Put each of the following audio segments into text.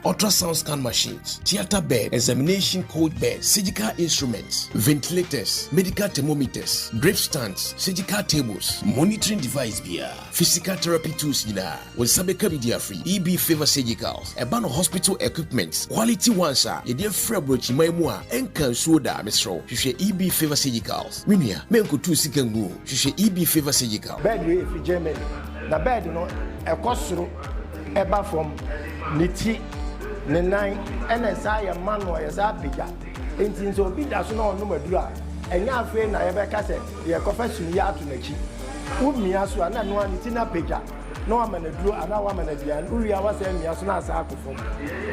ultrasound scan machines, theater bed, examination cold bed, surgical instruments, ventilators, medical thermometers, grip stands, surgical tables, monitoring device beer, physical therapy tools with Sabeka Media Free, EB Favor Surgicals, a ban of hospital equipment, quality ones are your dear Frebrochi Maimua, and can soda, Mistro, Shisha EB Favor Surgicals. Minia, Menko 2 second go, Shisha EB Favor Surgical. Bed if you Germany. The bed, a costume, a bathroom, Niti, Nenai, and as I am man or as I began. In so be does not number dry. And now, friend, I ever cassette, the confession yard to the cheap. Would me as one and one Tina Pija. No man a drew and a woman again, who I was saying, as soon as I could form.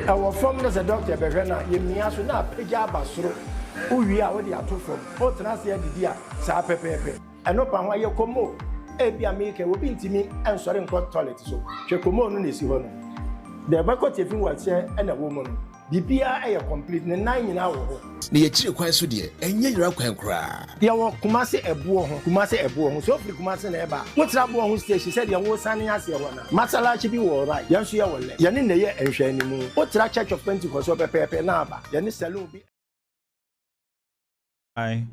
Our form as a doctor, Berena, ye me as soon as Pija Basro, who we are already at two from. What an answer, dear, Sa Pepe. And open why you come. Ebia make will be intimate and sorry in court toilet. So, Checomo is one. The record if you were here and a woman. The BIA complete 9 hours. The Chill quite so dear, and yet you're quite cry. There were Kumasi a boy, so free Kumasi Eba. What's that boy who said she said you were signing as your one. Masala should be all right. Yes, you are. Yan in the year and share anymore. What's that church of Pentecost or Pepe Naba? Yan is saloon. I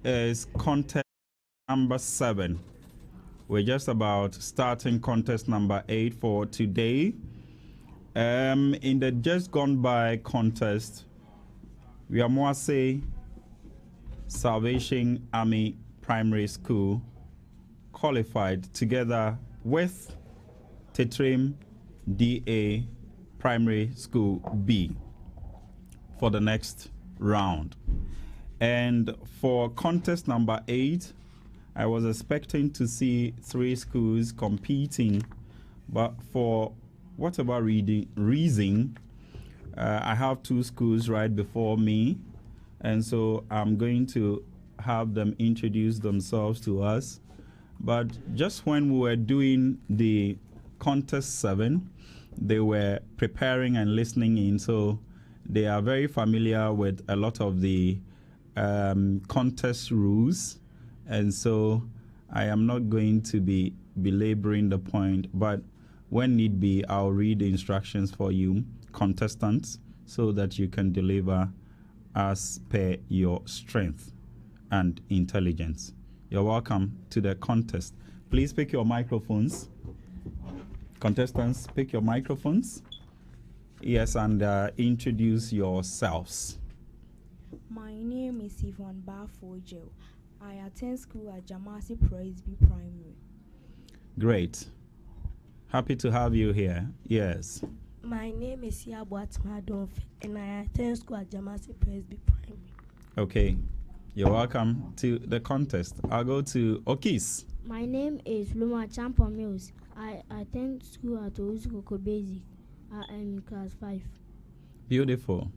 is contest number 7. We're just about starting contest number 8 for today. In the just gone by contest, we are more say Salvation Army Primary School qualified together with Tetrim DA Primary School B for the next round. And for contest number 8, I was expecting to see 3 schools competing, but for whatever reason, I have 2 schools right before me, and so I'm going to have them introduce themselves to us. But just when we were doing the contest 7, they were preparing and listening in, so they are very familiar with a lot of the contest rules. And so I am not going to be belaboring the point, but when need be, I'll read the instructions for you, contestants, so that you can deliver as per your strength and intelligence. You're welcome to the contest. Please pick your microphones. Contestants, pick your microphones. Yes, and introduce yourselves. My name is Yvonne Bafojo. I attend school at Jamasi Presby Primary. Great. Happy to have you here. Yes. My name is Yabuat Madonf, and I attend school at Jamasi Presby Primary. Okay. You're welcome to the contest. I'll go to Okis. My name is Luma Champa Mills. I attend school at Ouzukoko Basic. I am in class 5. Beautiful.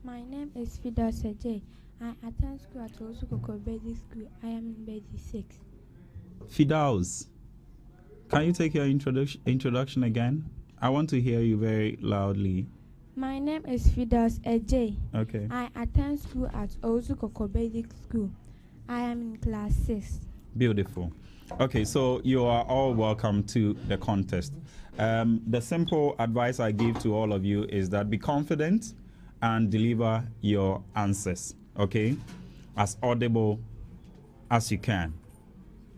My name is Fida Seje. I attend school at Ouzukoko Basic School. I am in Basic 6. Fidaus, can you take your introduction again? I want to hear you very loudly. My name is Fidas Ej. Okay. I attend school at Ouzukoko Basic School. I am in class 6. Beautiful. Okay, so you are all welcome to the contest. The simple advice I give to all of you is that be confident and deliver your answers, okay? As audible as you can.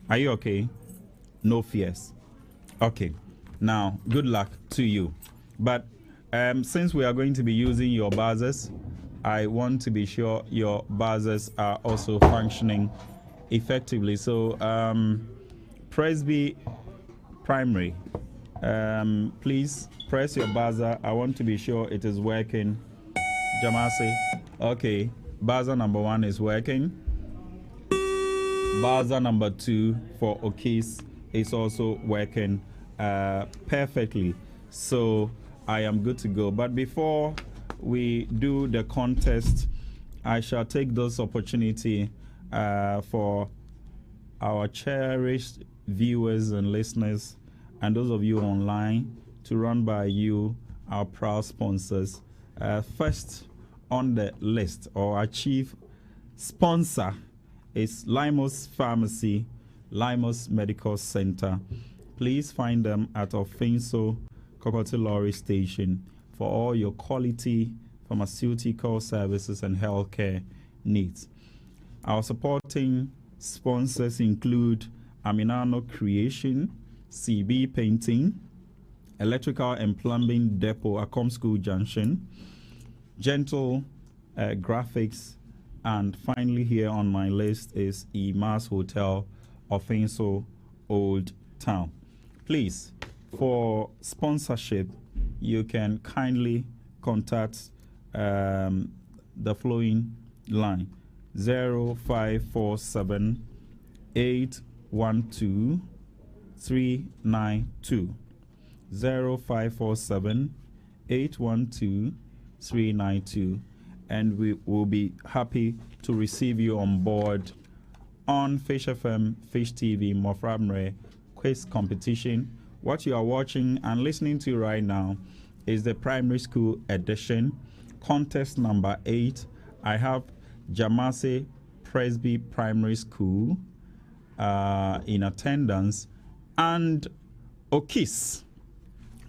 Are you okay? No fears. Okay. Now, good luck to you. But since we are going to be using your buzzers, I want to be sure your buzzers are also functioning effectively. So, Presby Primary, please press your buzzer. I want to be sure it is working. Jamasi, okay. Buzzer number 1 is working. Buzzer number 2 for Okis is also working perfectly. So I am good to go. But before we do the contest, I shall take this opportunity for our cherished viewers and listeners and those of you online to run by you, our proud sponsors. First on the list, or our chief sponsor, is Limox Pharmacy, Limox Medical Center. Please find them at Ofinso Kokoti Lorry Station for all your quality pharmaceutical services and healthcare needs. Our supporting sponsors include Aminano Creation, CB Painting, Electrical and Plumbing Depot, Acom School Junction, Gentle Graphics, and finally here on my list is Emas Hotel, Offenso, Old Town. Please, for sponsorship, you can kindly contact the following line: 0547 812 392. 0547 812 392, and we will be happy to receive you on board on Fish FM, Fish TV, Moframre quiz competition. What you are watching and listening to right now is the primary school edition, contest number 8. I have Jamase Presby Primary School in attendance, and Okis.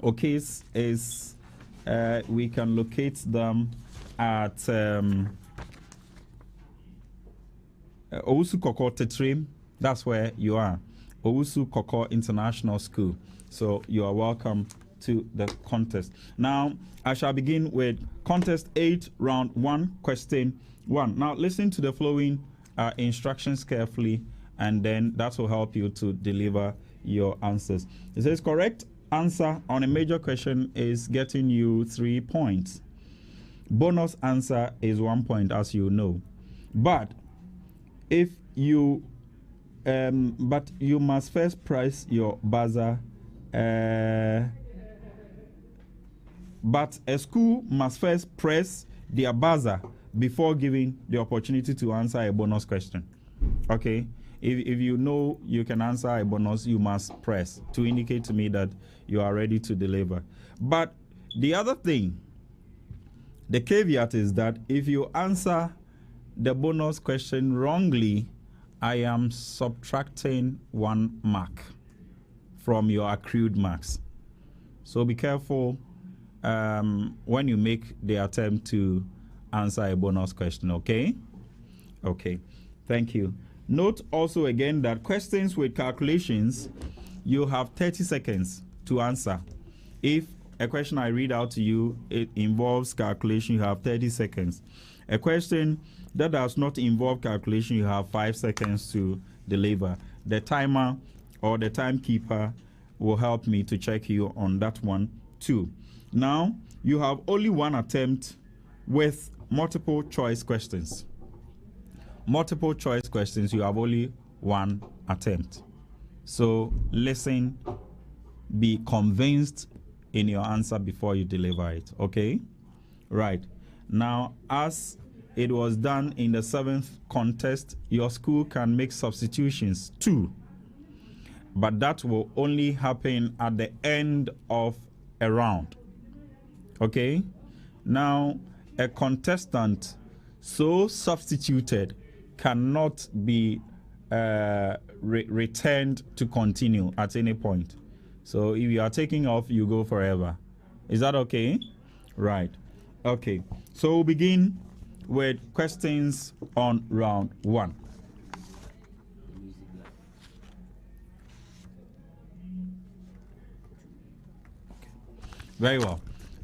Okis is, we can locate them at Owusu Koko Tetrim. That's where you are. Owusu Koko International School. So you are welcome to the contest. Now, I shall begin with contest 8, round 1, question 1. Now, listen to the following instructions carefully, and then that will help you to deliver your answers. It says correct answer on a major question is getting you 3 points. Bonus answer is 1 point, as you know. But if you but you must first press your buzzer. But a school must first press their buzzer before giving the opportunity to answer a bonus question. Okay? If you know you can answer a bonus, you must press to indicate to me that you are ready to deliver. But the other thing, the caveat is that if you answer the bonus question wrongly, I am subtracting 1 mark from your accrued marks. So be careful when you make the attempt to answer a bonus question, okay? Okay, thank you. Note also again that questions with calculations, you have 30 seconds to answer. If a question I read out to you, it involves calculation, you have 30 seconds. A question that does not involve calculation, you have 5 seconds to deliver. The timer or the timekeeper will help me to check you on that one too. Now, you have only 1 attempt with multiple choice questions. Multiple choice questions, you have only 1 attempt. So listen, be convinced in your answer before you deliver it, okay? Right. Now, as it was done in the 7th contest, your school can make substitutions too. But that will only happen at the end of a round. Okay? Now, a contestant so substituted cannot be returned to continue at any point. So if you are taking off, you go forever. Is that okay? Right. Okay. So we'll begin with questions on round 1. Very well.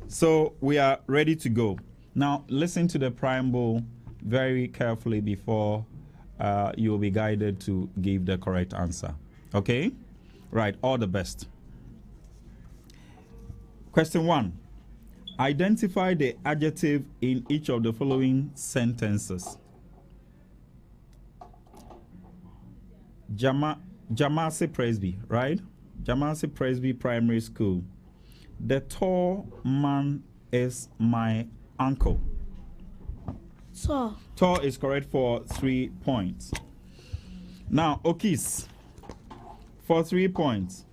So we are ready to go. Now listen to the preamble very carefully before you will be guided to give the correct answer. Okay? Right. All the best. Question 1. Identify the adjective in each of the following sentences. Jamase Presby, right? Jamase Presby Primary School. The tall man is my uncle. Tall. Tall is correct for 3 points. Now, Okis, for 3 points.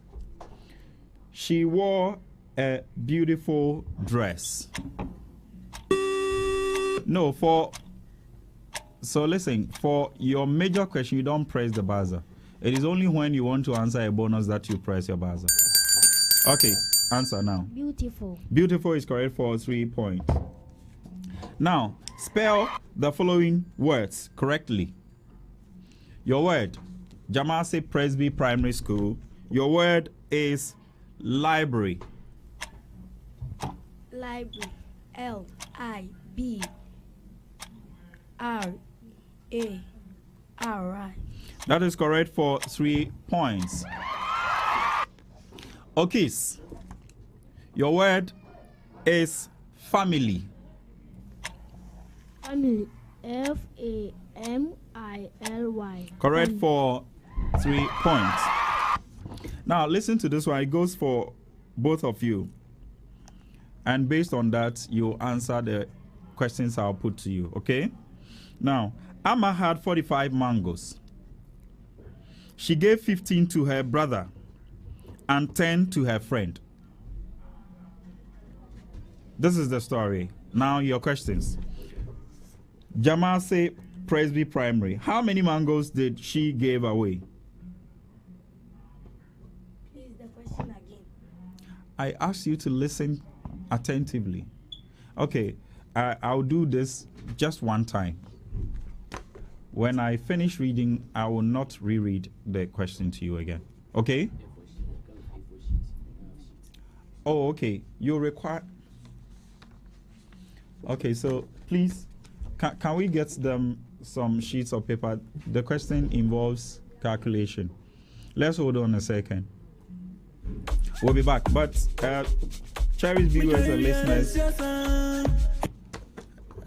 She wore a beautiful dress. No, so listen, for your major question, you don't press the buzzer. It is only when you want to answer a bonus that you press your buzzer. Okay, Answer now. Beautiful. Beautiful is correct for 3 points. Now, spell the following words correctly. Your word, Jamasi Presby Primary School. Your word is library. Library. L-I-B-R-A-R-I. That is correct for 3 points. Okis. Your word is family. Family. F-A-M-I-L-Y. Correct for 3 points. Now listen to this one. It goes for both of you. And based on that, you answer the questions I'll put to you. Okay? Now, Amma had 45 mangoes. She gave 15 to her brother and 10 to her friend. This is the story. Now your questions. Jamasi Presby Primary. How many mangoes did she give away? Please, the question again. I asked you to listen attentively. Okay, I'll do this just one time. When I finish reading, I will not reread the question to you again. Okay? Oh, okay. You require... Okay, so please, can we get them some sheets of paper? The question involves calculation. Let's hold on a second. We'll be back. But cherished viewers and listeners,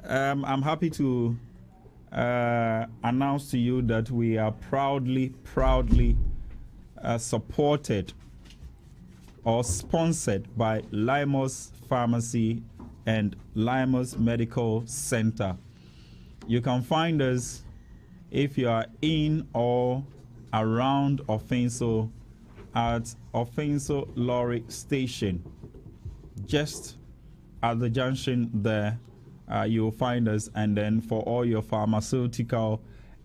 I'm happy to announce to you that we are proudly supported or sponsored by Limox Pharmacy and Limox Medical Center. You can find us if you are in or around Offenso at Offenso Lorry Station. Just at the junction there, you'll find us, and then for all your pharmaceutical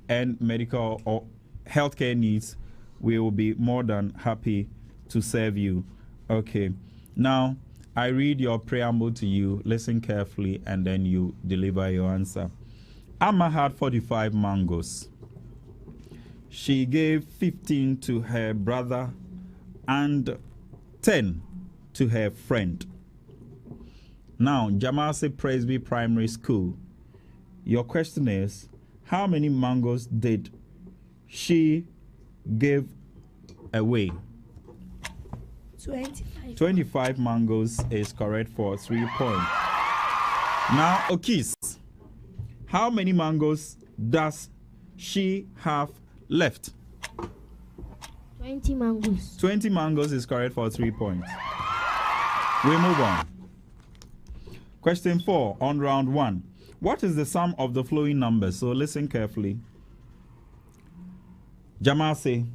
and medical or healthcare needs, we will be more than happy to serve you. Okay, now I read your preamble to you, listen carefully, and then you deliver your answer. Amma had 45 mangoes. She gave 15 to her brother and 10 to her friend. Now, Jamasi Presby Primary School, your question is, how many mangoes did she give away? 25. 25 mangoes is correct for 3 points. Now, Okis, how many mangoes does she have left? 20 mangoes. 20 mangoes is correct for 3 points. We move on. Question 4 on round 1. What is the sum of the following numbers? So listen carefully. Jamasi,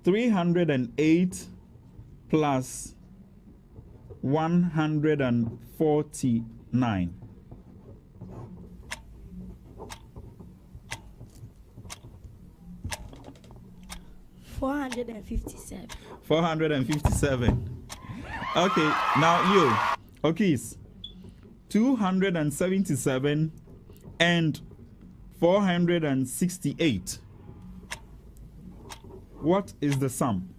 308 plus 149. 457. 457. Okay, now you. Okay, 277 and 468. What is the sum?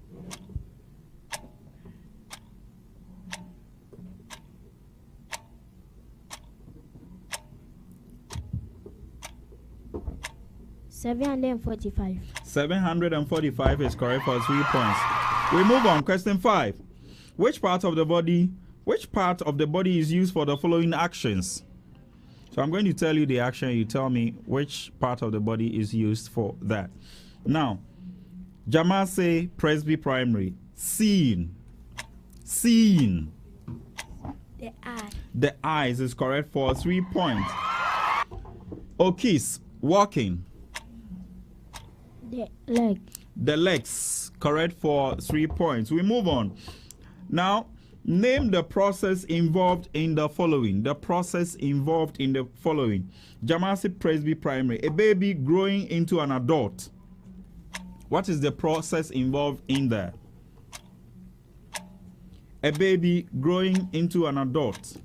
$745. 745 is correct for 3 points. We move on. Question 5. Which part of the body is used for the following actions? So I'm going to tell you the action. You tell me which part of the body is used for that. Now, Jamasi Presby Primary. Seeing. The eye. The eyes is correct for 3 points. Okis. Walking. The leg. The legs, correct for 3 points. We move on. Now, name the process involved in the following. The process involved in the following. Jamasi Presby Primary. A baby growing into an adult. What is the process involved in there? a baby growing into an adult?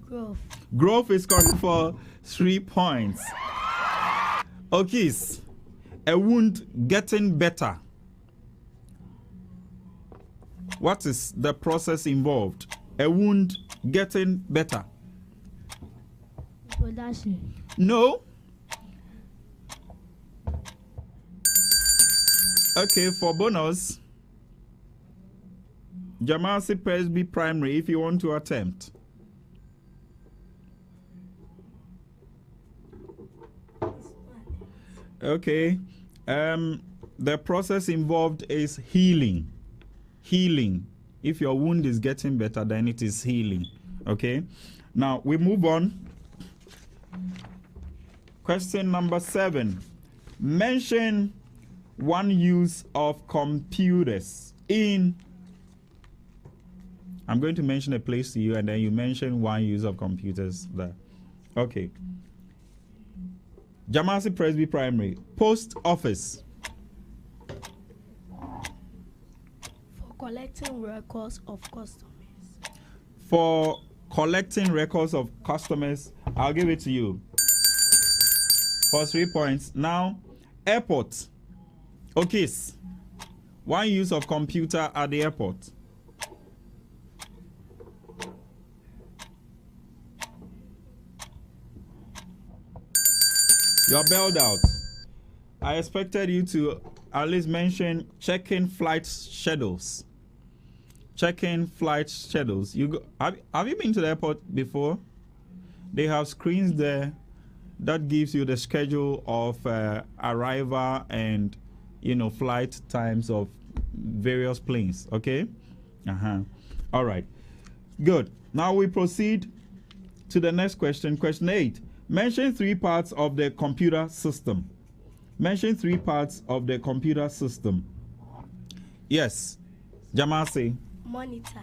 Growth. Growth is correct for 3 points. Okay, a wound getting better. What is the process involved? A wound getting better. Production. No. Okay, for bonus, Jamasi Presby Primary, if you want to attempt. Okay. The process involved is healing. Healing. If your wound is getting better, then it is healing. Okay. Now we move on. Question number 7. Mention one use of computers in. I'm going to mention a place to you, and then you mention one use of computers there. Okay. Jamasi Presby Primary. Post office. For collecting records of customers. For collecting records of customers, I'll give it to you for 3 points. Now, airport. Okay. One use of computer at the airport. You're bailed out. I expected you to at least mention checking flight schedules. Checking flight schedules. Have you been to the airport before? They have screens there that gives you the schedule of arrival and flight times of various planes. Okay. All right. Good. Now we proceed to the next question. Question 8. Mention 3 parts of the computer system. Mention 3 parts of the computer system. Yes. Jamasi. Monitor.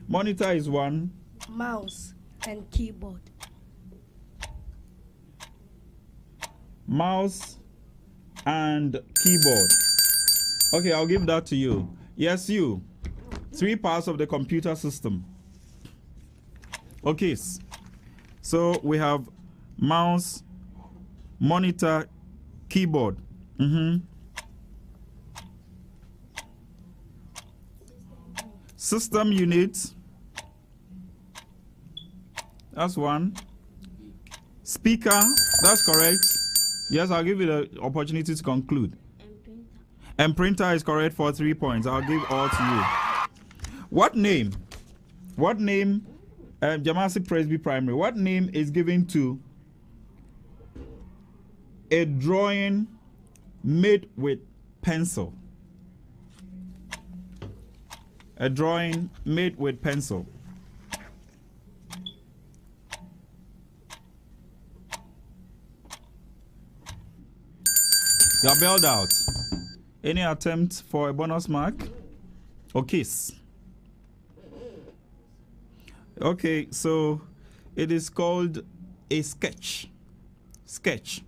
Monitor is one. Mouse and keyboard. Mouse and keyboard. Okay, I'll give that to you. Yes, you. 3 parts of the computer system. Okay. So we have mouse, monitor, keyboard. System unit. That's one. Speaker. That's correct. Yes, I'll give you the opportunity to conclude. And printer is correct for 3 points. I'll give all to you. What name? Jamasi Presby Primary. What name is given to a drawing made with pencil? A drawing made with pencil. You are bailed out. Any attempt for a bonus mark? Okay. Okay, so it is called a sketch. Sketch.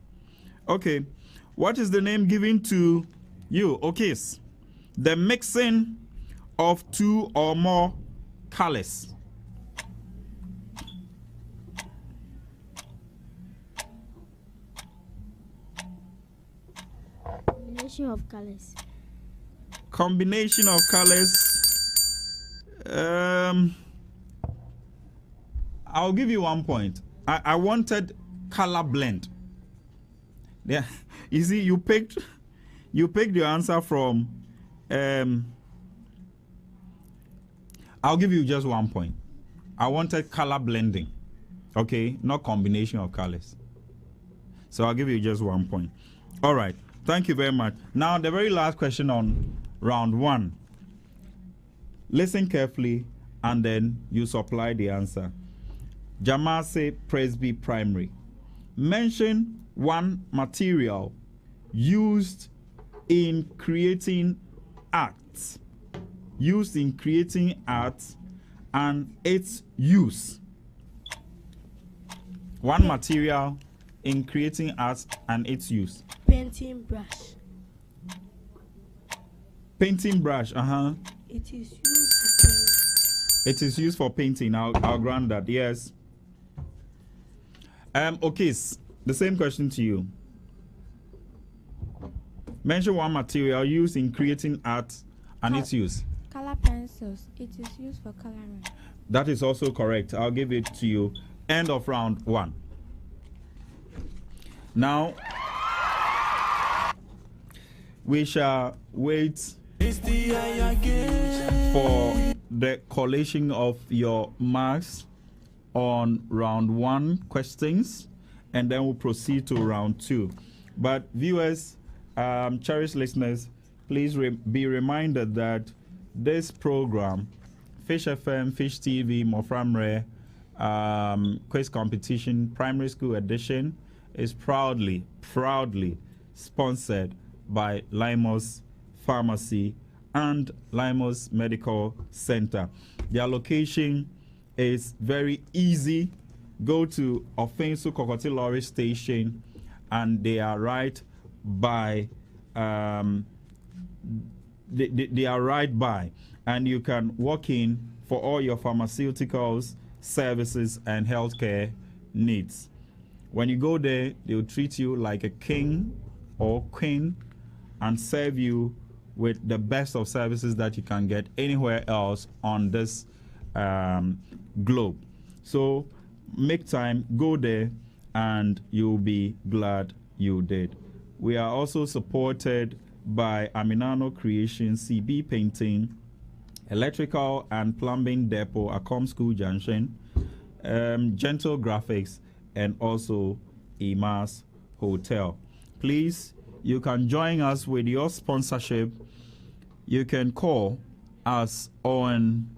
Okay. What is the name given to you? Okay. The mixing of 2 or more colors. Combination of colors. Combination of colors. I'll give you 1 point. I wanted color blend. Yeah, you see, you picked your answer from. I'll give you just 1 point. I wanted color blending, okay, not combination of colors. So I'll give you just 1 point. All right, thank you very much. Now the very last question on round 1. Listen carefully, and then you supply the answer. Jamasi Presby Primary. Mention one material used in creating art. Used in creating art and its use. One material in creating art and its use. Painting brush. Painting brush, It is used to paint. It is used for painting. I'll grant that. Yes. Okay. The same question to you. Mention one material used in creating art and its use. Color pencils. It is used for coloring. That is also correct. I'll give it to you. End of round 1. Now, we shall wait for the collation of your marks on round 1 questions, and then we'll proceed to round 2. But viewers, cherished listeners, please be reminded that this program, Fish FM, Fish TV, Moframre Quiz Competition Primary School Edition, is proudly sponsored by Limox Pharmacy and Limox Medical Center. Their location is very easy. Go to Offensu Kokoti Lorry Station, and they are right by. They are right by, and you can walk in for all your pharmaceuticals, services, and healthcare needs. When you go there, they'll treat you like a king or queen and serve you with the best of services that you can get anywhere else on this globe. So make time, go there, and you'll be glad you did. We are also supported by Aminano Creation, CB Painting, Electrical and Plumbing Depot, Acom School Junction, Gentle Graphics, and also Emas Hotel. Please, you can join us with your sponsorship. You can call us on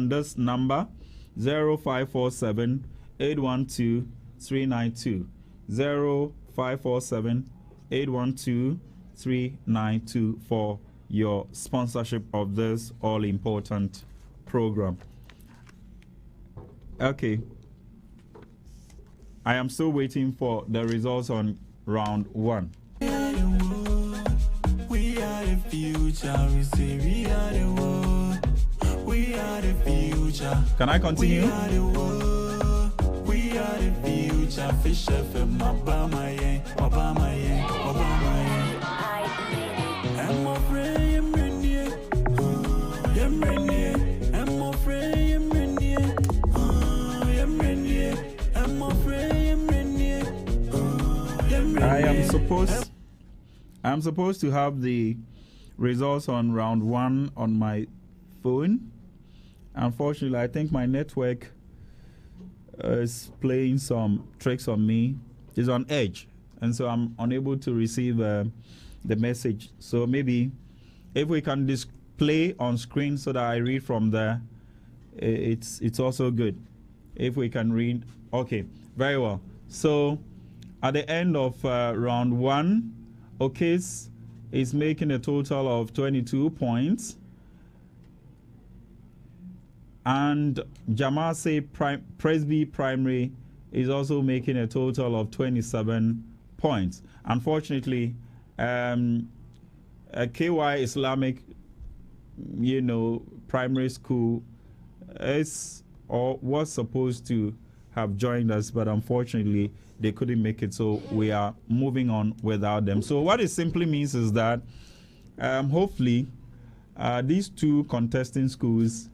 this number 0547 812 392 0547 812 392 for your sponsorship of this all-important program. Okay. I am still waiting for the results on round 1. We are the future. We say we are the world. We are the future. Can I continue? We are the world. We are the future. Fish FM, Obama, Obama, Obama. I'm afraid I'm ready. I'm ready. I'm afraid I'm ready. I'm ready. I'm afraid I'm ready. I'm supposed to have the results on round 1 on my phone. Unfortunately, I think my network is playing some tricks on me. It's on edge, and so I'm unable to receive the message. So maybe if we can display on screen so that I read from there, it's also good. If we can read, okay, very well. So at the end of round 1, Okis is making a total of 22 points. And Jamase Presby Primary is also making a total of 27 points. Unfortunately, KY Islamic, primary school is or was supposed to have joined us, but unfortunately they couldn't make it, so we are moving on without them. So what it simply means is that hopefully these 2 contesting schools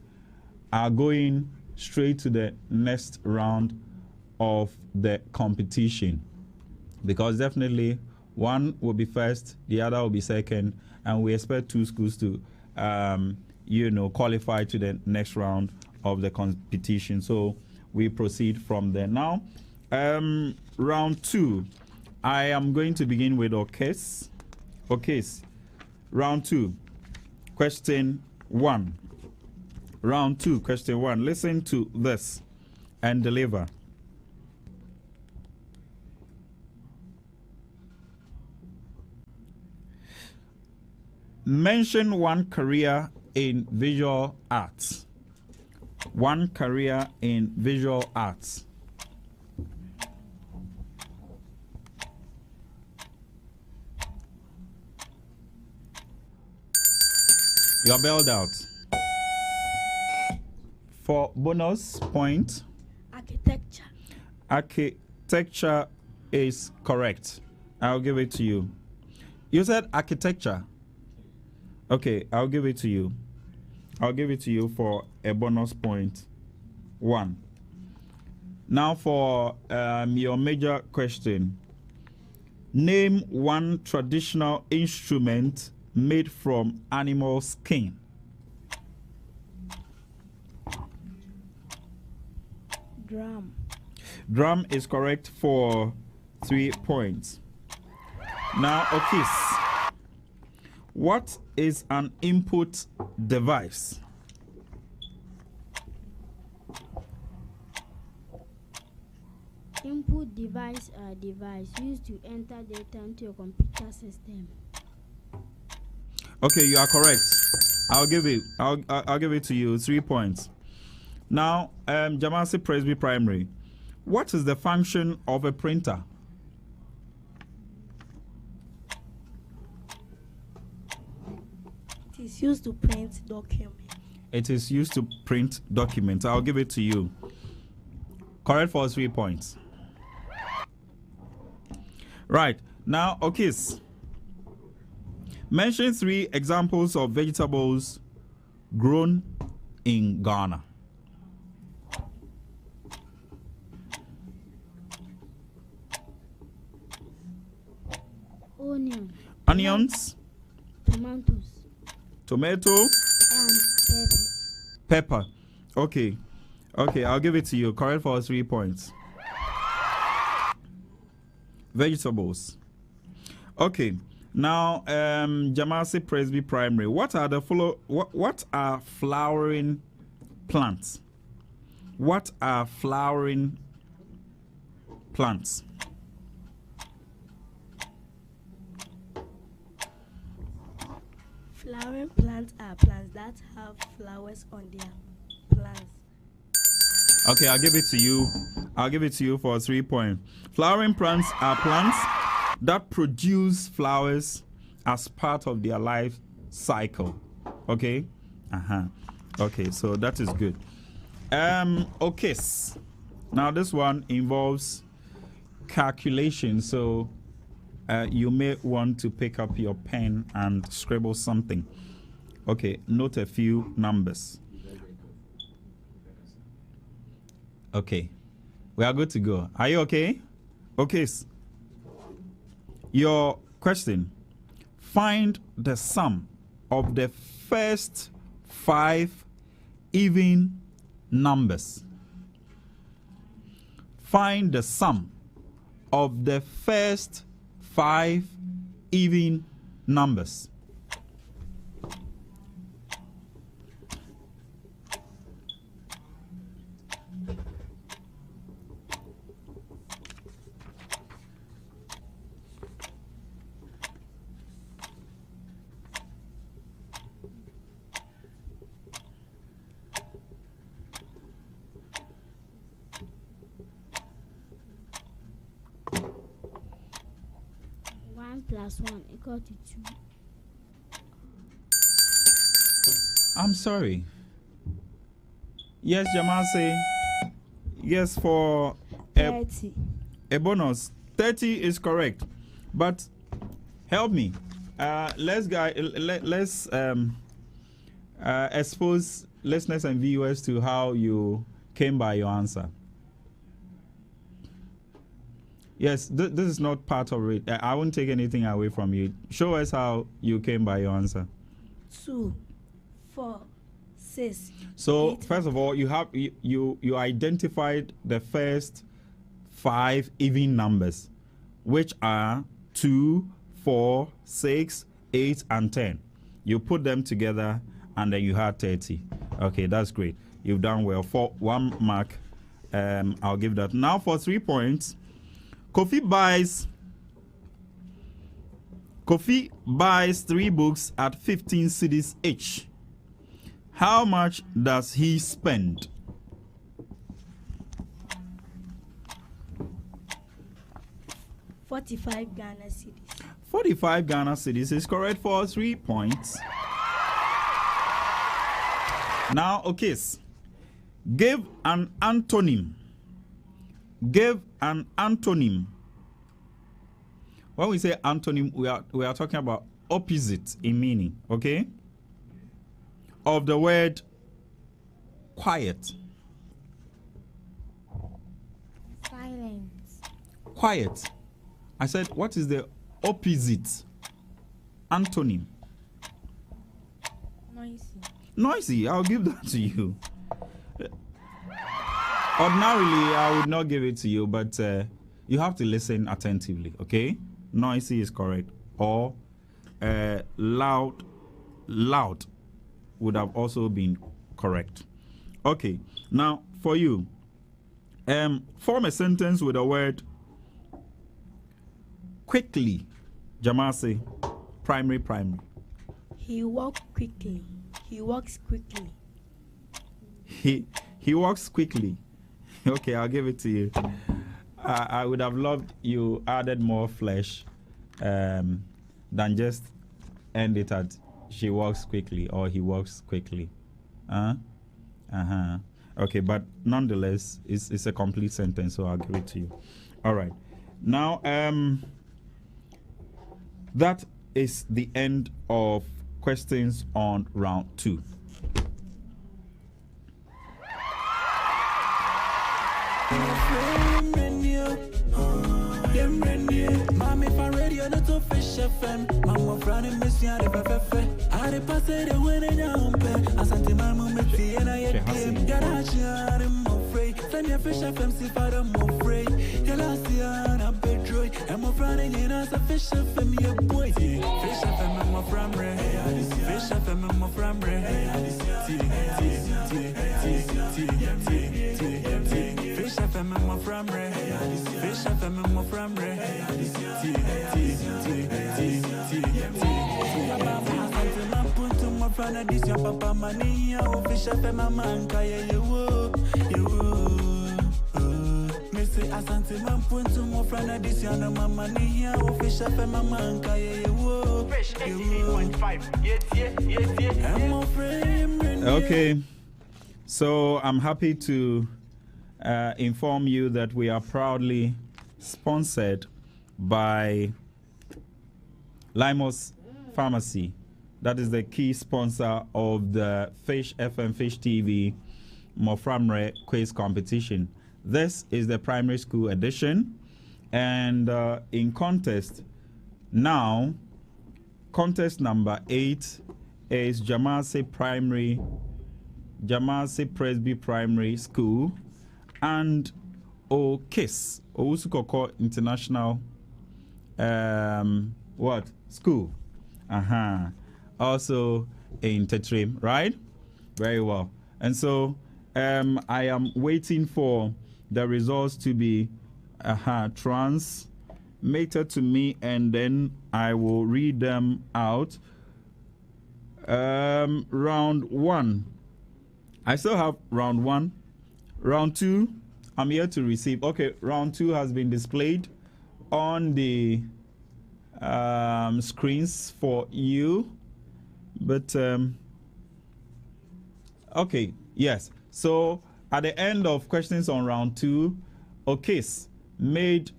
are going straight to the next round of the competition, because definitely one will be first, the other will be second, and we expect 2 schools to qualify to the next round of the competition. So we proceed from there. Now round 2, I am going to begin with Okes. Round 2, question 1. Round 2, question 1. Listen to this and deliver. Mention one career in visual arts. One career in visual arts. You're bailed out. For bonus point, Architecture. architecture is correct. I'll give it to you. You said architecture. Okay, I'll give it to you. I'll give it to you for a bonus point 1. Now for your major question. Name one traditional instrument made from animal skin. Drum. Drum is correct for 3 points. Now, Okis, what is an input device? Input device are device used to enter data into a computer system. Okay, you are correct. I'll give it to you. 3 points. Now, Jamasi Presby Primary. What is the function of a printer? It is used to print documents. It is used to print documents. I'll give it to you. Correct for 3 points. Right. Now, Okis. Mention 3 examples of vegetables grown in Ghana. Onions. Tomatoes. Tomato. And Pepper. Okay. Okay, I'll give it to you. Correct for 3 points. Vegetables. Okay. Now, Jamasi Presby Primary. What are the what are flowering plants? What are flowering plants? Flowering plants are plants that have flowers on their plants. Okay, I'll give it to you. I'll give it to you for 3 points. Flowering plants are plants that produce flowers as part of their life cycle. Okay? Okay, so that is good. Okay. Now this one involves calculation, so you may want to pick up your pen and scribble something. Okay, note a few numbers. Okay, we are good to go. Are you okay? Okay. Your question: find the sum of the first 5 even numbers. Find the sum of the first 5 even numbers. Plus 1 equal to 2. I'm sorry. Yes, Jamasi. Yes, for 30. A bonus. 30 is correct. But help me. Let's expose listeners and viewers to how you came by your answer. Yes, this is not part of it. I won't take anything away from you. Show us how you came by your answer. 2, 4, 6. So 8, first of all, you identified the first 5 even numbers, which are 2, 4, 6, 8, and 10. You put them together, and then you had 30. Okay, that's great. You've done well. For 1 mark, I'll give that. Now for 3 points. Kofi buys 3 books at 15 cedis each. How much does he spend? $45 Ghana cedis. 45 Ghana cedis is correct for 3 points. Now, okay. Give an antonym. Give an antonym. When we say antonym, we are talking about opposite in meaning, okay? Of the word quiet. Silence. Quiet. I said, what is the opposite antonym? Noisy. Noisy. I'll give that to you. Ordinarily, I would not give it to you, but you have to listen attentively, okay? Noisy is correct. Or loud would have also been correct. Okay, now for you, form a sentence with the word quickly. Jamasi, primary. He walks quickly. He walks quickly. He walks quickly. Okay, I'll give it to you. I would have loved you added more flesh than just end it at she walks quickly or he walks quickly. Okay, but nonetheless, it's a complete sentence, so I'll give it to you. All right. Now, that is the end of questions on round 2. Mami fa radio na to Fish FM. Mama frani miss ya de fefe. Are passe de wene nyampe. Asante mama me tie na ye dem. Garage are mo free. Send ya Fish FM si para mo free. Yala si ana bedroy. And mo frani nyina sa Fish FM ye boy. Fish FM mo framre. Fish FM mo framre. Fish FM mo framre. Fish FM mo framre. This your papa money, Fish FM manka you. Me say asante man punto mo frana this your no mama ni Fish FM manka you. Fresh 88.5. Yeah. Okay, so I'm happy to inform you that we are proudly sponsored by Limox Pharmacy. That is the key sponsor of the Fish FM Fish TV Moframre quiz competition. This is the primary school edition, and in contest now, contest number 8 is Jamasi Presby Primary School and OKIS, Owusukoko International School. Also in Tetrim, right? Very well. And so I am waiting for the results to be transmitted to me, and then I will read them out. Round 1. I still have round 1. Round 2, I'm here to receive. Okay, round 2 has been displayed on the screens for you. But okay, yes. So at the end of questions on round 2, Okis made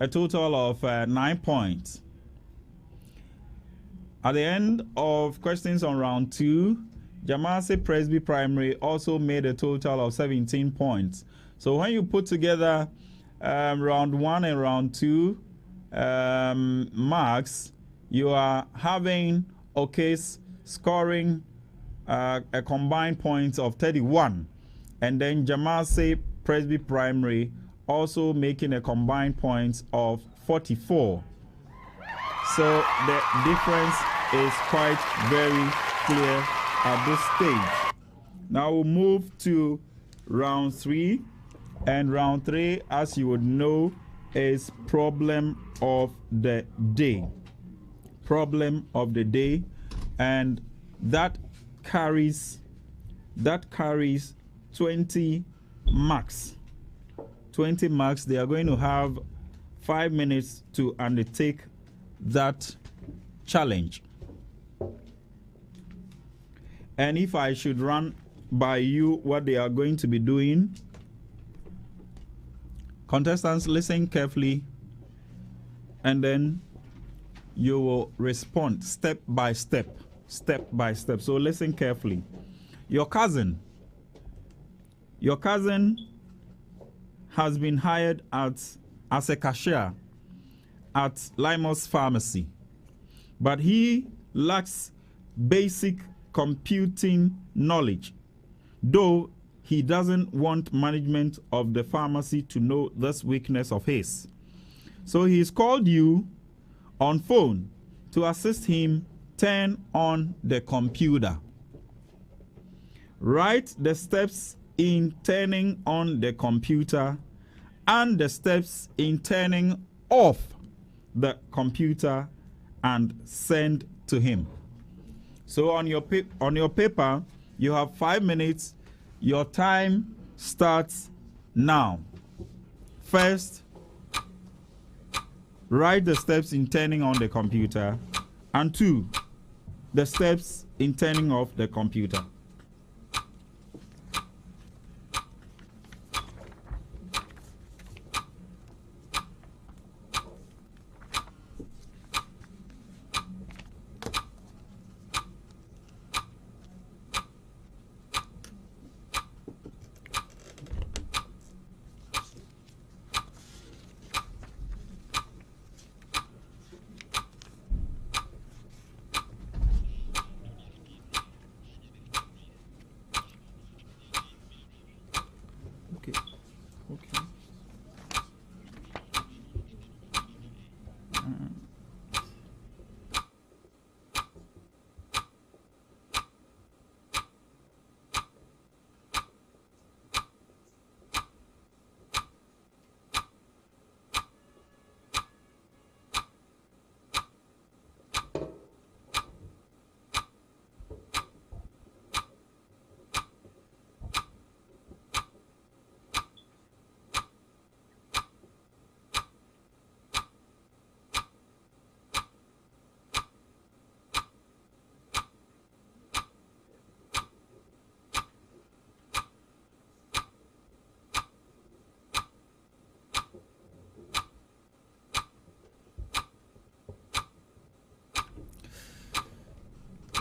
a total of 9 points. At the end of questions on round 2, Jamasi Presby Primary also made a total of 17 points. So when you put together round 1 and round 2 marks, you are having Okis scoring a combined points of 31, and then Jamasi Presby Primary also making a combined points of 44. So the difference is quite very clear at this stage. Now we'll move to round 3, and round 3, as you would know, is problem of the day. Problem of the day, and that carries 20 marks. 20 marks. They are going to have 5 minutes to undertake that challenge. And if I should run by you what they are going to be doing. Contestants, listen carefully, and then you will respond step by step. Step by step. So listen carefully. Your cousin has been hired as a cashier at Limox pharmacy, but he lacks basic computing knowledge, though he doesn't want management of the pharmacy to know this weakness of his. So he's called you on phone to assist him turn on the computer. Write the steps in turning on the computer and the steps in turning off the computer and send to him. So on your paper, you have 5 minutes. Your time starts now. First, write the steps in turning on the computer, and 2, the steps in turning off the computer. Okay.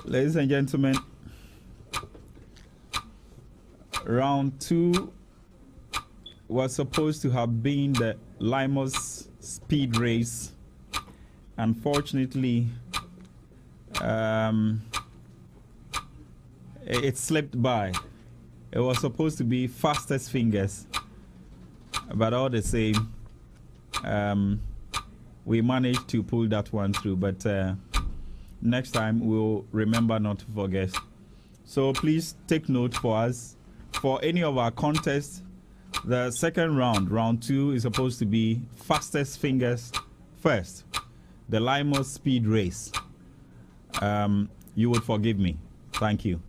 Ladies and gentlemen, round 2 was supposed to have been the Limox speed race. Unfortunately, it slipped by. It was supposed to be fastest fingers, but all the same, we managed to pull that one through. But next time we'll remember not to forget. So please take note for us. For any of our contests, the second round, round 2, is supposed to be fastest fingers first. The Limox speed race. You would forgive me. Thank you.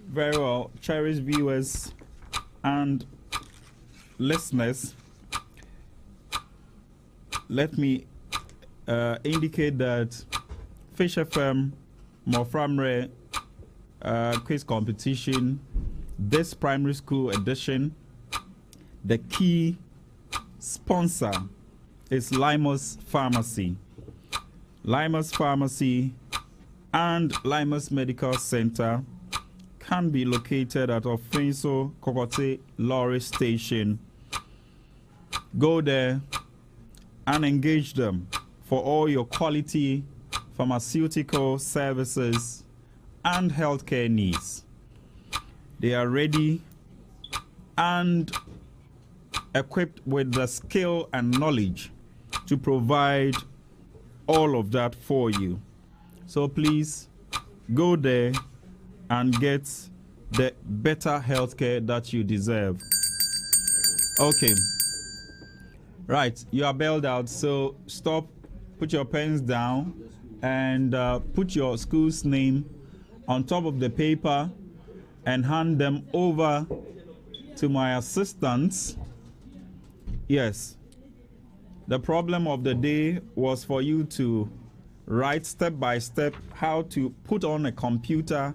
Very well, cherished viewers and listeners. Let me indicate that Fish FM Moframre quiz competition, this primary school edition, the key sponsor is Limox Pharmacy. Limox Pharmacy and Limox Medical Center can be located at Ofenso Kokote Lorry Station. Go there and engage them for all your quality pharmaceutical services and healthcare needs. They are ready and equipped with the skill and knowledge to provide all of that for you. So please go there and get the better healthcare that you deserve. Okay. Right, you are bailed out, so stop, put your pens down, and put your school's name on top of the paper and hand them over to my assistants. Yes, the problem of the day was for you to write step by step how to put on a computer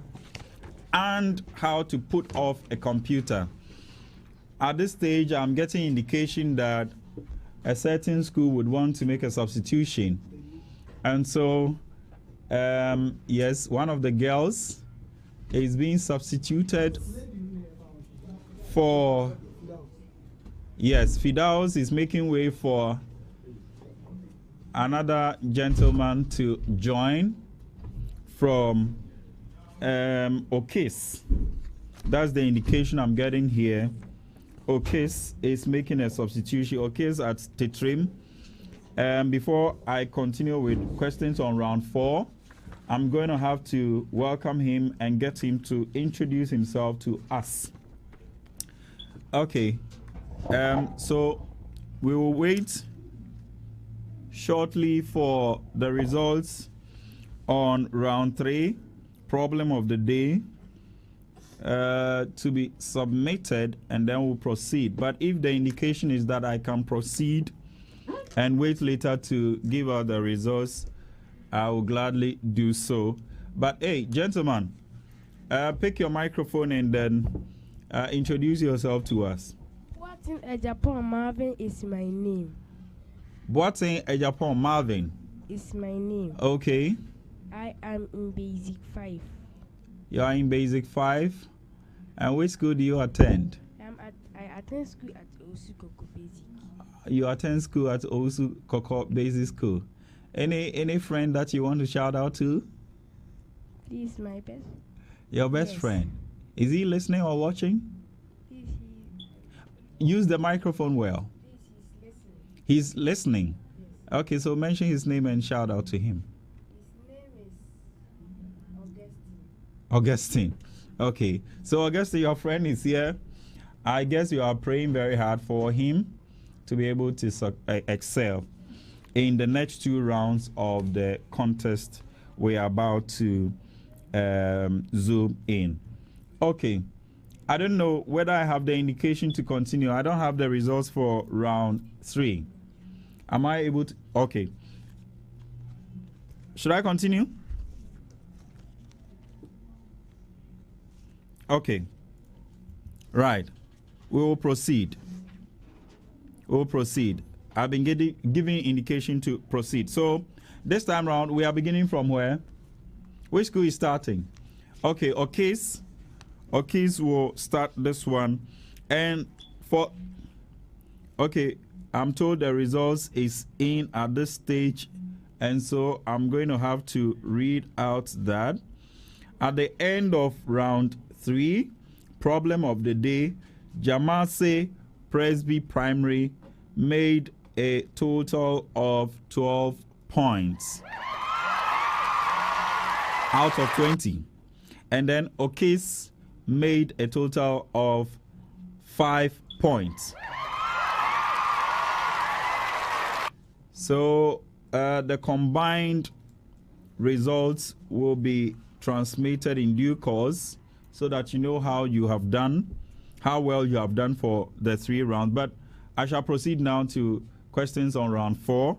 and how to put off a computer. At this stage, I'm getting indication that a certain school would want to make a substitution. And so, yes, one of the girls is being substituted for, yes, Fidaus is making way for another gentleman to join from Okis. That's the indication I'm getting here. Okis is making a substitution. Okis at Tetrim. Before I continue with questions on round 4, I'm going to have to welcome him and get him to introduce himself to us. Okay. So we will wait shortly for the results on round 3, problem of the day, to be submitted, and then we'll proceed. But if the indication is that I can proceed and wait later to give out the results, I will gladly do so. But hey, gentlemen, pick your microphone and then introduce yourself to us. Boatin Ejapon Marvin is my name. Boatin Ejapon Marvin is my name. Okay. I am in basic 5. You are in basic 5. And which school do you attend? I attend school at Osu Koko Basic. You attend school at Osu Koko Basic School. Any friend that you want to shout out to? This is my best. Your best friend. Is he listening or watching? Use the microphone well. He's listening. Yes. Okay, so mention his name and shout out to him. His name is Augustine. Okay, so Augustine, your friend is here. I guess you are praying very hard for him to be able to excel in the next 2 rounds of the contest we are about to zoom in. Okay, I don't know whether I have the indication to continue. I don't have the results for round 3. Am I able to? Okay. Should I continue? Okay. Right. We will proceed. I've been giving indication to proceed. So this time round, we are beginning from where? Which school is starting? Okay, Okis will start this one. And for, okay, I'm told the results is in at this stage. And so I'm going to have to read out that. At the end of round 3, problem of the day, Jamase Presby Primary made a total of 12 points out of 20. And then Okis made a total of 5 points. So the combined results will be transmitted in due course so that you know how you have done, how well you have done for the 3 rounds. But I shall proceed now to questions on round 4.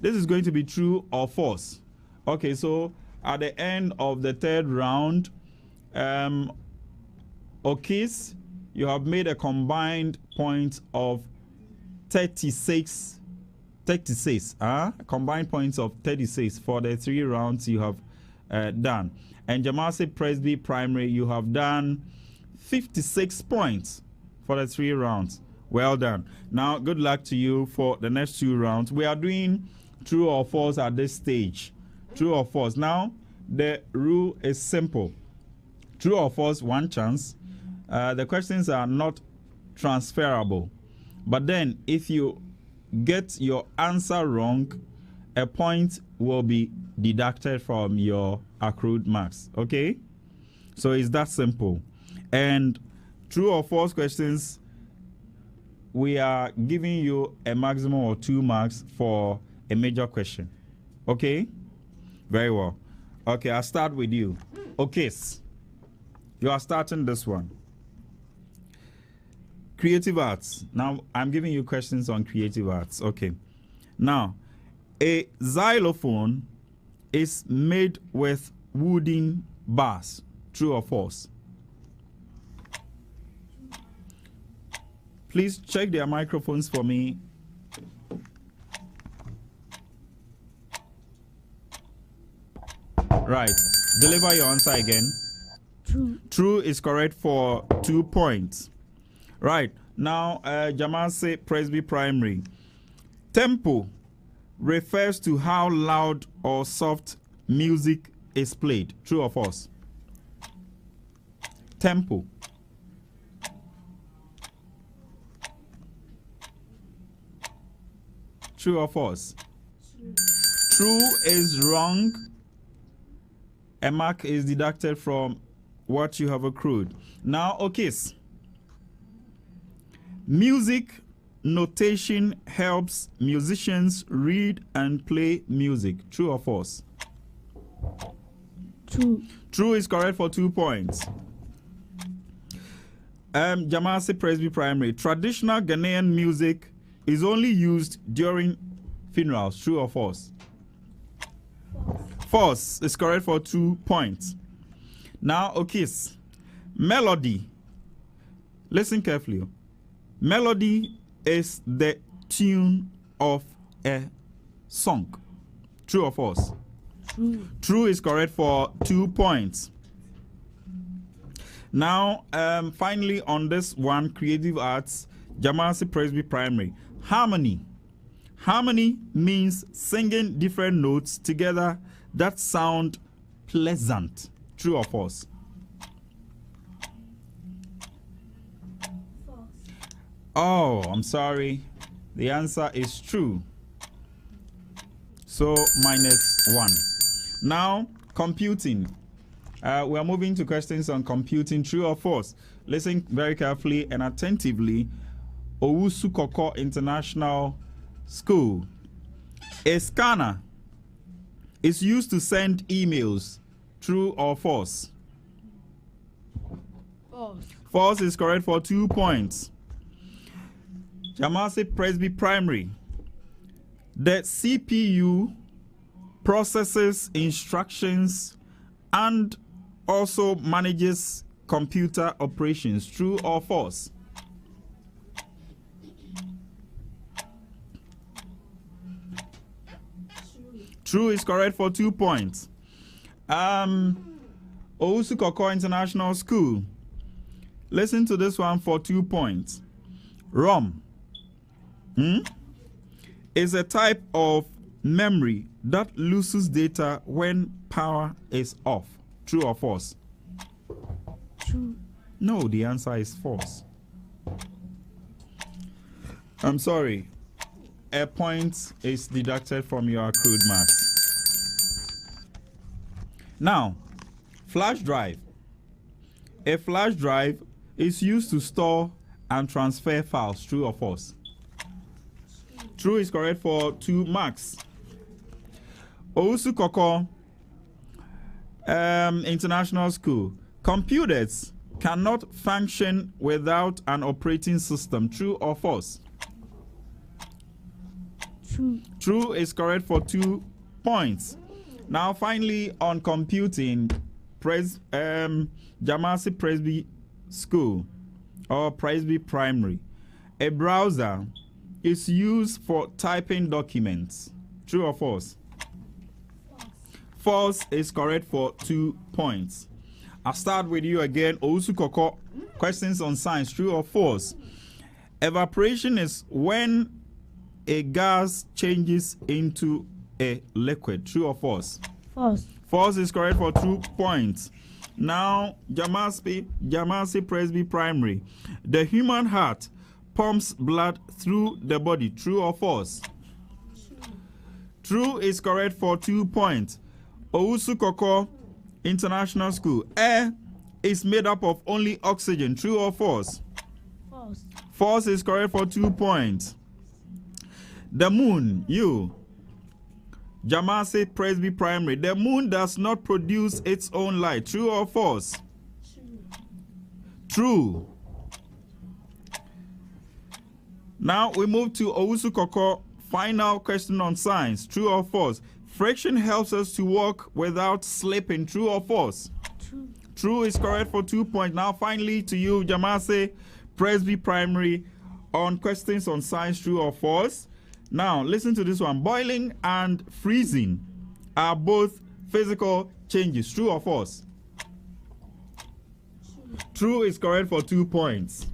This is going to be true or false. Okay, so at the end of the 3rd round, Okis, you have made a combined point of 36. Combined points of 36 for the 3 rounds you have done. And Jamasi Presby Primary, you have done 56 points for the 3 rounds. Well done. Now, good luck to you for the next 2 rounds. We are doing true or false at this stage. True or false. Now, the rule is simple. True or false, 1 chance. The questions are not transferable. But then, if you get your answer wrong, a point will be deducted from your accrued marks. Okay? So it's that simple. And true or false questions, we are giving you a maximum of 2 marks for a major question. Okay? Very well. Okay, I'll start with you. Okay, you are starting this one. Creative arts. Now, I'm giving you questions on creative arts. Okay. Now, a xylophone is made with wooden bars. True or false? Please check their microphones for me. Right. Deliver your answer again. True. True is correct for 2 points. Right. Now, Jamasi Presby Primary. Tempo refers to how loud or soft music is played. True or false? Tempo. True or false? True is wrong. A mark is deducted from what you have accrued. Now, okay. Music notation helps musicians read and play music. True or false? True. True is correct for 2 points. Jamasi Presby Primary. Traditional Ghanaian music is only used during funerals. True or false? False is correct for 2 points. Now, okay. Melody. Listen carefully. Melody is the tune of a song. True or false? True. True is correct for 2 points. Now, finally on this one, creative arts, Jamasi Presby Primary. Harmony. Harmony means singing different notes together that sound pleasant. True or false? False. Oh, I'm sorry. The answer is true. So -1. Now, computing. We are moving to questions on computing. True or false? Listen very carefully and attentively. Owusu Koko International School. A scanner is used to send emails. True or false? False. False is correct for 2 points. Jamasi Presby Primary. The CPU processes instructions and also manages computer operations. True or false? True is correct for 2 points. Owusu Koko International School. Listen to this one for 2 points. ROM is a type of memory that loses data when power is off. True or false? True. No, the answer is false. I'm sorry. A point is deducted from your accrued marks. Now, flash drive. A flash drive is used to store and transfer files. True or false? True is correct for 2 marks. Owusu Koko International School. Computers cannot function without an operating system. True or false? True. True is correct for 2 points. Now, finally, on computing, Jamasi Presby School or Presby Primary, a browser is used for typing documents. True or false? False is correct for 2 points. I'll start with you again. Ousu Koko, questions on science. True or false? Evaporation is when a gas changes into a liquid. True or false? False. False is correct for 2 points. Now, Jamasi Presby Primary. The human heart pumps blood through the body. True or false? True is correct for 2 points. Ousu Koko International School. Air is made up of only oxygen. True or false? False. False is correct for 2 points. The moon, Jamasi Presby Primary. The moon does not produce its own light. True or false? True. Now we move to Ousu Koko. Final question on science. True or false? Friction helps us to walk without slipping. True or false? True. True is correct for 2 points. Now finally to you, Jamasi Presby Primary, on questions on science. True or false? Now listen to this one. Boiling and freezing are both physical changes. True or false? True is correct for 2 points.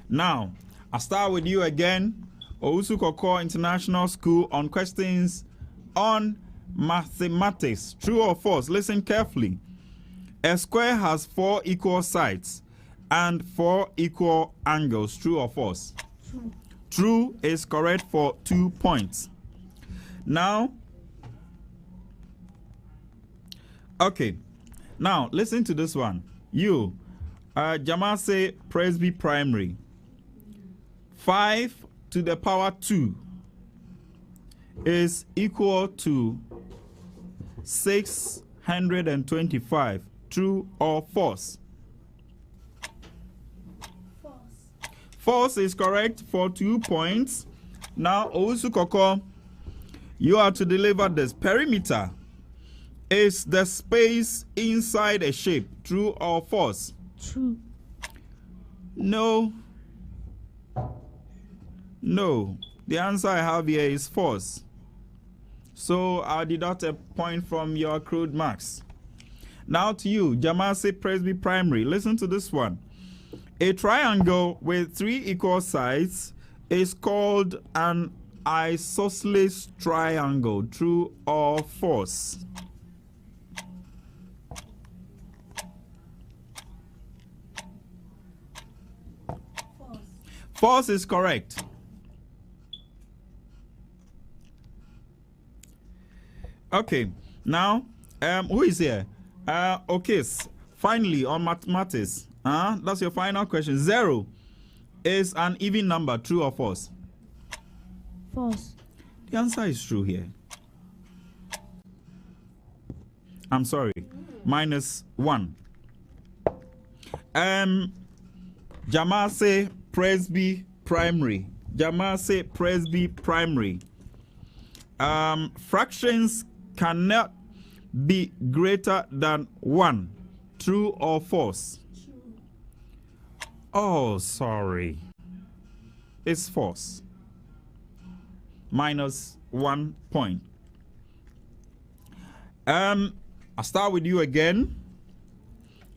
Now I'll start with you again. Ousu Koko International School, on questions on mathematics. True or false? Listen carefully. A square has 4 equal sides and 4 equal angles. True or false? True. True is correct for 2 points. Now, okay. Now, listen to this one. You, Jamasi Presby Primary. 5 to the power 2 is equal to 625. True or false? False. False is correct for 2 points. Now, Ousu Koko, you are to deliver this. Perimeter is the space inside a shape. True or false? True. No. No. The answer I have here is false. So I'll deduct a point from your accrued marks. Now to you, Jamasi Presby Primary. Listen to this one. A triangle with 3 equal sides is called an isosceles triangle. True or false? False. False is correct. Okay, now, who is here? Okay, finally, on mathematics, that's your final question. 0 is an even number. True or false? False. The answer is true here. I'm sorry, -1. Jamasi Presby Primary. Jamasi Presby Primary. Fractions cannot be greater than 1. True or false? True. Oh, sorry. It's false. -1 point. I'll start with you again.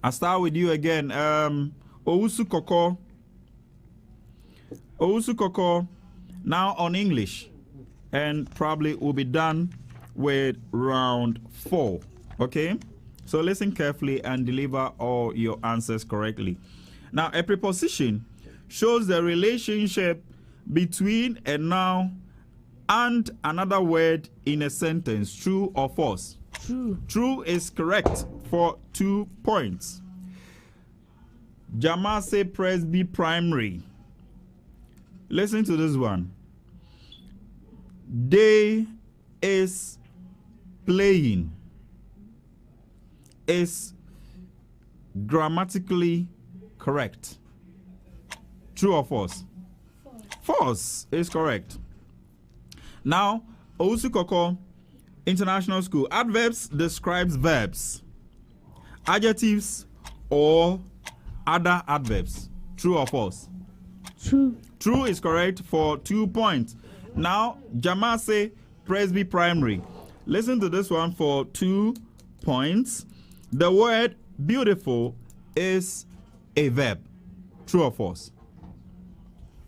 Ousu Koko. Ousu Koko. Now on English. And probably will be done with round 4. Okay? So listen carefully and deliver all your answers correctly. Now, a preposition shows the relationship between a noun and another word in a sentence. True or false? True. True is correct for 2 points. Jamasi Presby Primary. Listen to this one. They is playing is grammatically correct. True or false? False is correct. Now, Owusu Koko International School. Adverbs describes verbs, adjectives, or other adverbs. True or false? True. True is correct for 2 points. Now, Jamase Presby Primary. Listen to this one for 2 points. The word beautiful is a verb. True or false?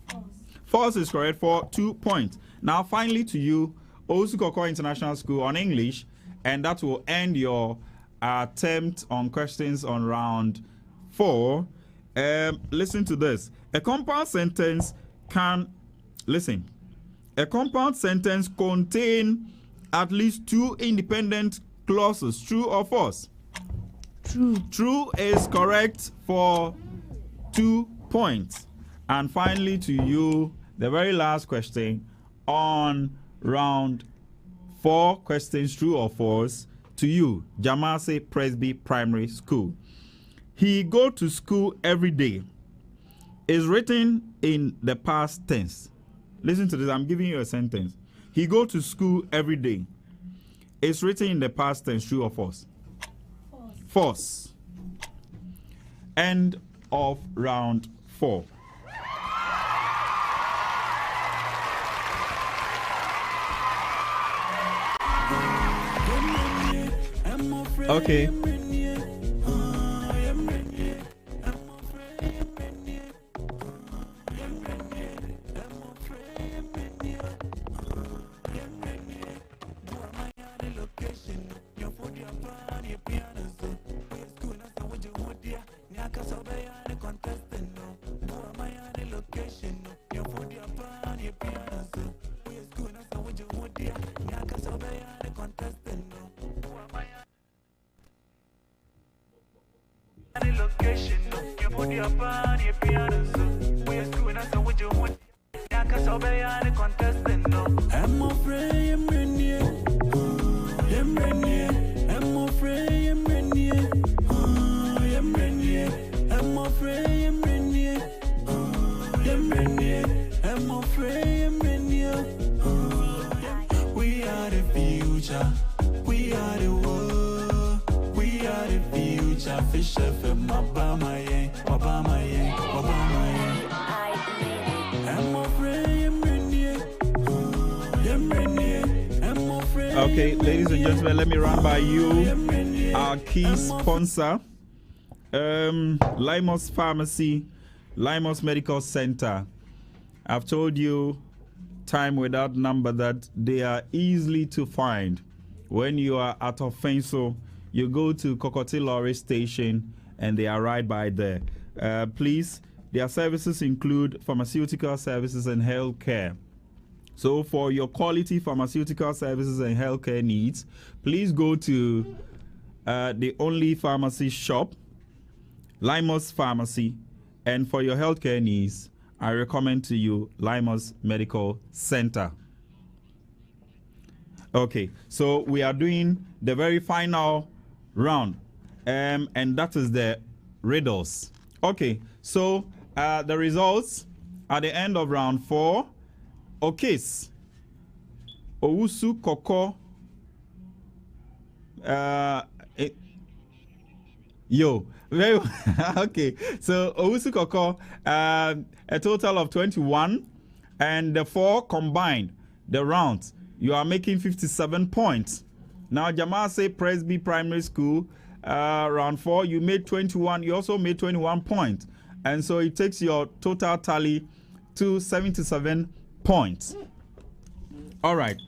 False. False is correct for 2 points. Now, finally to you, Owusu Koko International School on English, and that will end your attempt on questions on round 4. Listen to this. A compound sentence contain at least 2 independent clauses. True or false? True. True is correct for 2 points. And finally to you, the very last question on round 4 questions, true or false, to you, Jamase Presby Primary School. He go to school every day is written in the past tense. Listen to this. I'm giving you a sentence. He go to school every day. It's written in the past tense. True or false? False. False. End of round 4. Okay. We are the future. We are the world. We are the future. Fish FM, Obama, Obama, Obama. Okay, ladies and gentlemen, let me run by you our key sponsor, Limox Pharmacy, Limox Medical Center. I've told you time without number that they are easily to find. When you are at Offenso, you go to Kokoti Lorry Station and they are right by there. Please, their services include pharmaceutical services and healthcare. So for your quality pharmaceutical services and healthcare needs, please go to the only pharmacy shop, Limox Pharmacy. And for your healthcare needs, I recommend to you Limox Medical Center. Okay, so we are doing the very final round, and that is the riddles. Okay, so the results at the end of round 4. Okis, Owusu Koko, okay, so Owusu Koko, a total of 21, and the 4 combined, the rounds, you are making 57 points. Now, Jamase Presby Primary School, round 4, you made 21, you also made 21 points, and so it takes your total tally to 77 points. All right,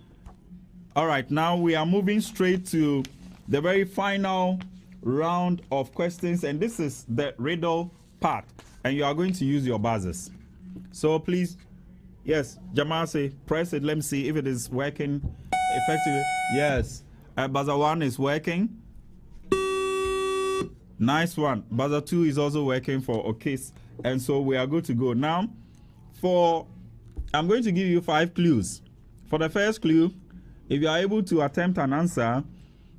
now we are moving straight to the very final round of questions, and this is the riddle part, and you are going to use your buzzers. So please, yes, Jamase, press it. Let me see if it is working effectively. Yes, buzzer 1 is working. Nice one. Buzzer 2 is also working for Okis, and so we are good to go now. I'm going to give you 5 clues. For the first clue, if you are able to attempt an answer,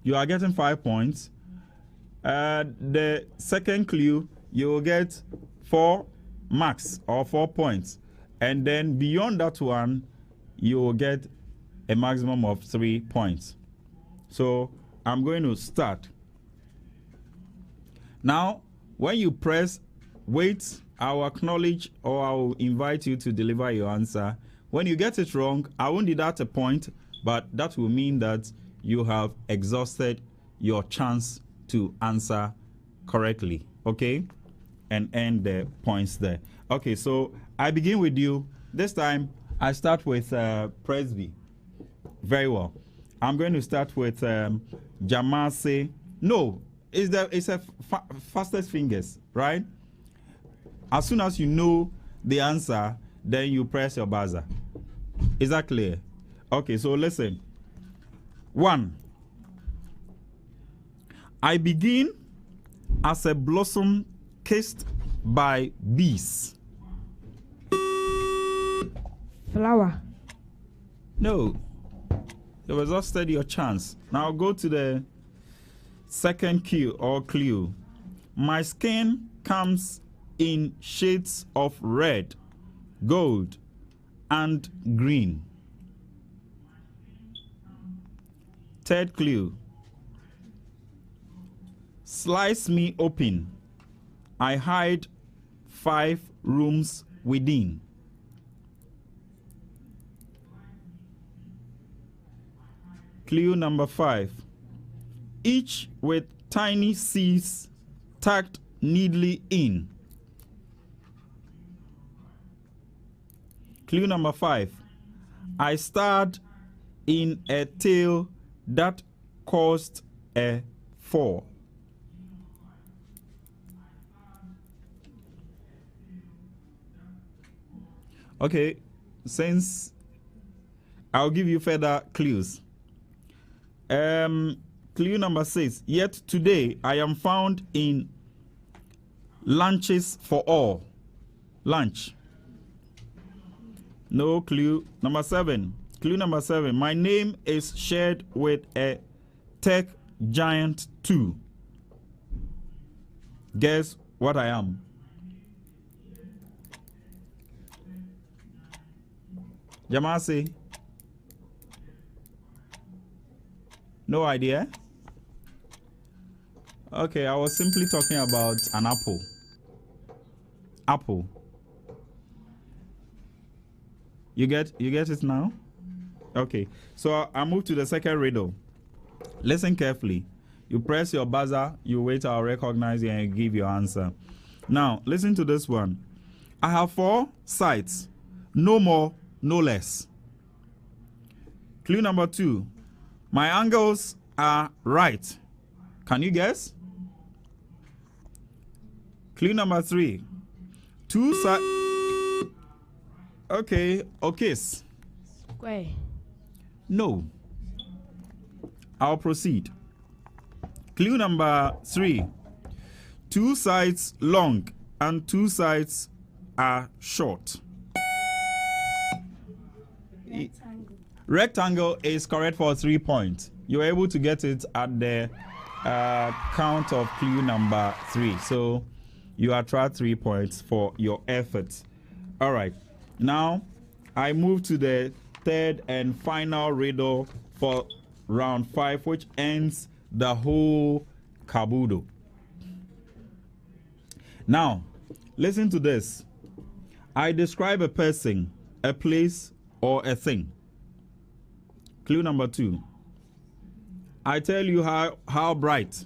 you are getting 5 points. The second clue, you will get 4 marks or 4 points. And then beyond that one, you will get a maximum of 3 points. So I'm going to start. Now, when you press wait, I will acknowledge or I will invite you to deliver your answer. When you get it wrong, I won't deduct a point, but that will mean that you have exhausted your chance to answer correctly, okay? And end the points there. Okay, so I begin with you. This time, I start with Presby. Very well. I'm going to start with Jamase. No, it's a fastest fingers, right? As soon as you know the answer, then you press your buzzer. Is that clear? Okay, so listen. 1. I begin as a blossom kissed by bees. Flower. No. You exhausted your chance. Now go to the second cue or clue. My skin comes in shades of red, gold, and green. Third clue. Slice me open. I hide 5 rooms within. Clue number 5. Each with tiny seeds tucked neatly in. Clue number 5. I starred in a tale that caused a fall. Okay, since I'll give you further clues. Clue number 6. Yet today I am found in lunches for all. Lunch. No clue. Number 7. Clue number 7. My name is shared with a tech giant too. Guess what I am? Jamasi. No idea? Okay, I was simply talking about an apple. Apple. You get it now? Okay. So I move to the second riddle. Listen carefully. You press your buzzer, you wait, I'll recognize you and give your answer. Now, listen to this one. I have 4 sides. No more, no less. Clue number 2. My angles are right. Can you guess? Clue number 3. 2 sides. Okay, okis. Square. No. I'll proceed. Clue number 3. 2 sides long and 2 sides are short. Rectangle is correct for 3 points. You were able to get it at the count of clue number 3. So you attract 3 points for your efforts. All right. Now I move to the third and final riddle for round 5, which ends the whole caboodle. Now, listen to this. I describe a person, a place, or a thing. Clue number 2. I tell you how bright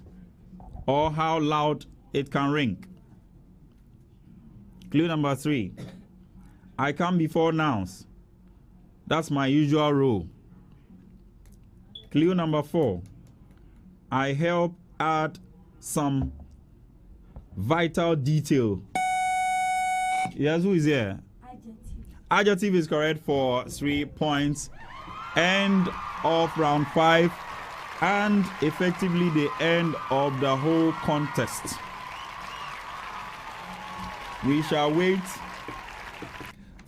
or how loud it can ring. Clue number 3. I come before nouns. That's my usual role. Clue number 4. I help add some vital detail. Yes, who is here? Adjective. Adjective is correct for 3 points. End of round 5 and effectively the end of the whole contest. We shall wait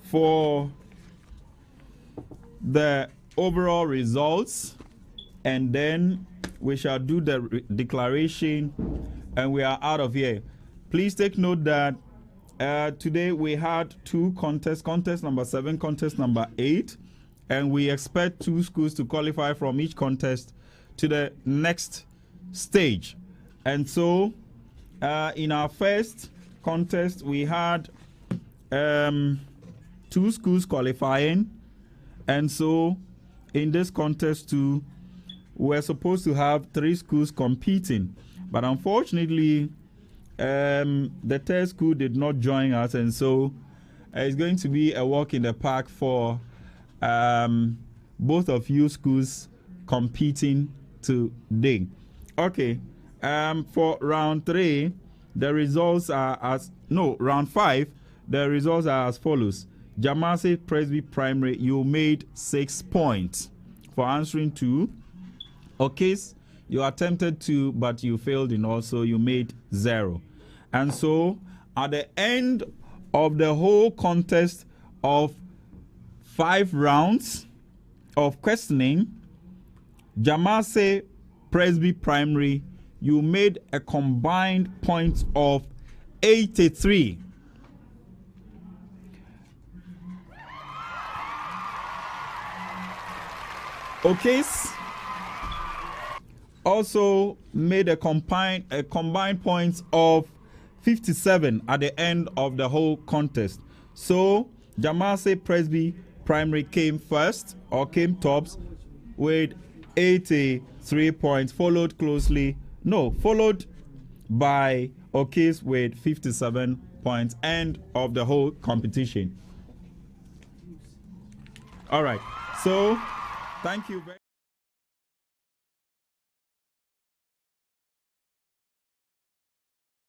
for the overall results and then we shall do the declaration and we are out of here. Please take note that Today we had 2 contests, contest number 7, contest number 8, and we expect 2 schools to qualify from each contest to the next stage. And so in our first contest we had 2 schools qualifying, and so in this contest too we're supposed to have 3 schools competing, but unfortunately the third school did not join us, and so it's going to be a walk in the park for both of you schools competing today. Okay, for round 3, the results are round 5, the results are as follows. Jamasi Presby Primary, you made 6 points for answering 2. Okis, you attempted to, but you failed in also, you made 0. And so, at the end of the whole contest of 5 rounds of questioning, Jamase Presby Primary, you made a combined point of 83. Okis also made a combined points of 57 at the end of the whole contest. So Jamase Presby Primary came first, or came tops, with 83 points, followed by Okis with 57 points, end of the whole competition. All right, so thank you very